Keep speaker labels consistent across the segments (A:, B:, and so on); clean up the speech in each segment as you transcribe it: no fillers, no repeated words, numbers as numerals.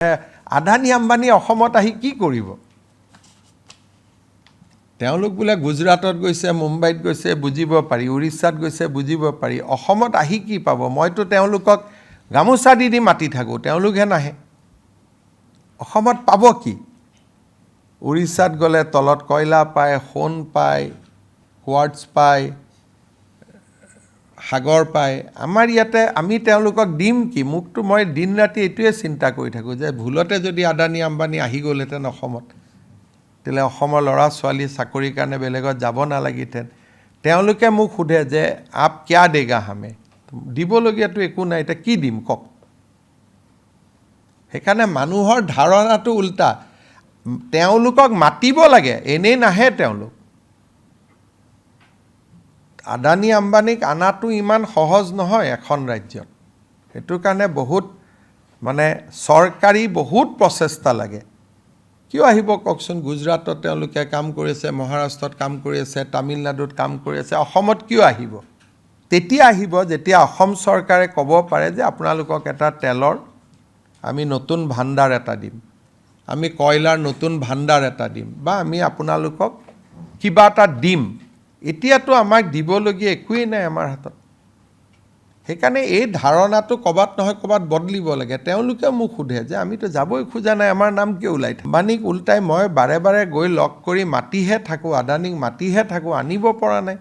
A: আদানী আম্বানী অসমত আহি কি কৰিব? তেওঁলোক বোলে গুজৰাটত গৈছে, মুম্বাইত গৈছে, বুজিব পাৰি, উৰিষ্যাত গৈছে, বুজিব পাৰি। অসমত আহি কি পাব? মইতো তেওঁলোকক গামোচা দি মাতি থাকোঁ, তেওঁলোকহে নাহে। অসমত পাব কি? উৰিষ্যাত গ'লে তলত কয়লা পায়, সোণ পায়, কোৱাৰ্টছ পায়, সাগৰ পায়। আমাৰ ইয়াতে আমি তেওঁলোকক দিম কি? মোকতো মই দিন ৰাতি এইটোৱে চিন্তা কৰি থাকোঁ যে ভুলতে যদি আদানী আম্বানী আহি গ'লহেঁতেন অসমত, তেতিয়াহ'লে অসমৰ ল'ৰা ছোৱালী চাকৰিৰ কাৰণে বেলেগত যাব নালাগিহেঁতেন। তেওঁলোকে মোক সোধে যে আপ কিয়া দেগা হামে? দিবলগীয়াতো একো নাই, এতিয়া কি দিম কওক? সেইকাৰণে মানুহৰ ধাৰণাটো উল্টা। তেওঁলোকক মাতিব লাগে, এনেই নাহে তেওঁলোক। আদানী আম্বানীক আনাটো ইমান সহজ নহয় এখন ৰাজ্যত। সেইটো কাৰণে বহুত চৰকাৰী বহুত প্ৰচেষ্টা লাগে। কিয় আহিব কওকচোন? গুজৰাটত তেওঁলোকে কাম কৰিছে, মহাৰাষ্ট্ৰত কাম কৰি আছে, তামিলনাডুত কাম কৰি আছে, অসমত কিয় আহিব? তেতিয়া আহিব যেতিয়া অসম চৰকাৰে ক'ব পাৰে যে আপোনালোকক এটা তেলৰ আমি নতুন ভাণ্ডাৰ এটা দিম, আমি কয়লাৰ নতুন ভাণ্ডাৰ এটা দিম, বা আমি আপোনালোকক কিবা এটা দিম। এতিয়াতো আমাক দিবলগীয়া একোৱেই নাই আমাৰ হাতত। সেইকাৰণে এই ধাৰণাটো ক'ৰবাত নহয় ক'ৰবাত বদলিব লাগে। তেওঁলোকে মোক সোধে যে আমিতো যাবই খোজা নাই, আমাৰ নাম কিয় ওলাই থাকে? আম্বানীক ওলটাই মই বাৰে বাৰে গৈ লগ কৰি মাতিহে থাকোঁ, আদানীক মাতিহে থাকোঁ, আনিব পৰা নাই।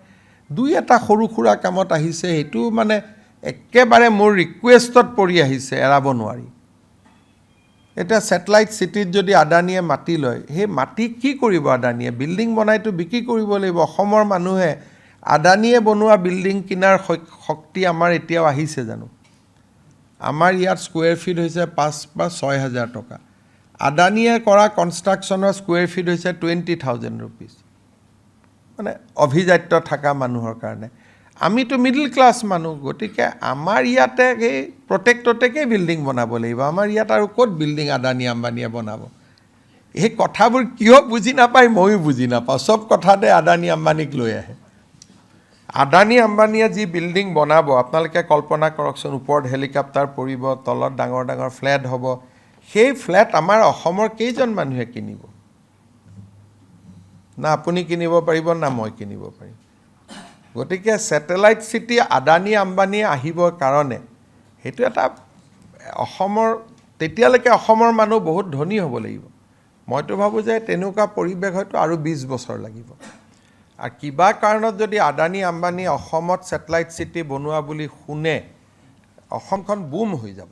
A: দুই এটা সৰু সুৰা কামত আহিছে, সেইটো একেবাৰে মোৰ ৰিকুৱেষ্টত পৰি আহিছে, এৰাব নোৱাৰি। এতিয়া ছেটেলাইট চিটিত যদি আদানীয়ে মাটি লয়, সেই মাটি কি কৰিব আদানীয়ে? বিল্ডিং বনাইতো বিক্ৰী কৰিব লাগিব। অসমৰ মানুহে আদানীয়ে বনোৱা বিল্ডিং কিনাৰ শক্তি আমাৰ এতিয়াও আহিছে জানো? আমাৰ ইয়াত স্কুৱেৰ ফিট হৈছে 5 বা 6 হাজাৰ টকা। আদানীয়ে কৰা কনষ্ট্ৰাকশ্যনৰ স্কুৱেৰ ফিট হৈছে 20,000 ৰুপিজ। অভিজাত্য থকা মানুহৰ কাৰণে। আমিতো মিডল ক্লাছ মানুহ, গতিকে আমাৰ ইয়াতে এই প্ৰটেক্টতেই বিল্ডিং বনাব লাগিব। আমাৰ ইয়াত আৰু ক'ত বিল্ডিং আদানী আম্বানীয়ে বনাব? এই কথাবোৰ কিয় বুজি নাপায় ময়ো বুজি নাপাওঁ। চব কথাতে আদানী আম্বানীক লৈ আহে। আদানী আম্বানীয়ে যি বিল্ডিং বনাব, আপোনালোকে কল্পনা কৰকচোন। ওপৰত হেলিকপ্টাৰ পৰিব, তলত ডাঙৰ ডাঙৰ ফ্লেট হ'ব। সেই ফ্লেট আমাৰ অসমৰ কেইজন মানুহে কিনিব? না আপুনি কিনিব পাৰিব, না মই কিনিব পাৰিম। গতিকে ছেটেলাইট চিটি আদানী আম্বানীয়ে আহিবৰ কাৰণে সেইটো এটা তেতিয়ালৈকে অসমৰ মানুহ বহুত ধনী হ'ব লাগিব। মইতো ভাবোঁ যে তেনেকুৱা পৰিৱেশ হয়তো আৰু 20 বছৰ লাগিব। আৰু কিবা কাৰণত যদি আদানী আম্বানী অসমত ছেটেলাইট চিটি বনোৱা বুলি শুনে, অসমখন বুম হৈ যাব।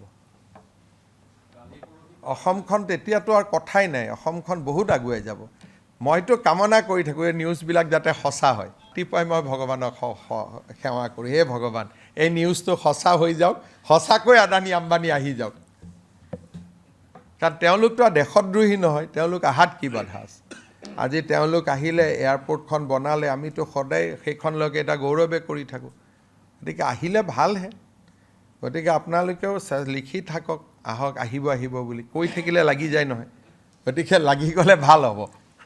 A: অসমখন তেতিয়াতো আৰু কথাই নাই, অসমখন বহুত আগুৱাই যাব। মইতো কামনা কৰি থাকোঁ এই নিউজবিলাক যাতে সঁচা হয়। ৰাতিপুৱাই মই ভগৱানক সেৱা কৰোঁ, হে ভগৱান এই নিউজটো সঁচা হৈ যাওক, সঁচাকৈ আদানী আম্বানী আহি যাওক। কাৰণ তেওঁলোকতো দেশদ্ৰোহী নহয়, তেওঁলোক আহাত কি বাধা আছে? আজি তেওঁলোক আহিলে, এয়াৰপৰ্টখন বনালে, আমিতো সদায় সেইখনলৈকে এটা গৌৰৱে কৰি থাকোঁ। গতিকে আহিলে ভালহে। গতিকে আপোনালোকেও লিখি থাকক, আহক, আহিব বুলি কৈ থাকিলে লাগি যায় নহয়। গতিকে লাগি গ'লে ভাল হ'ব।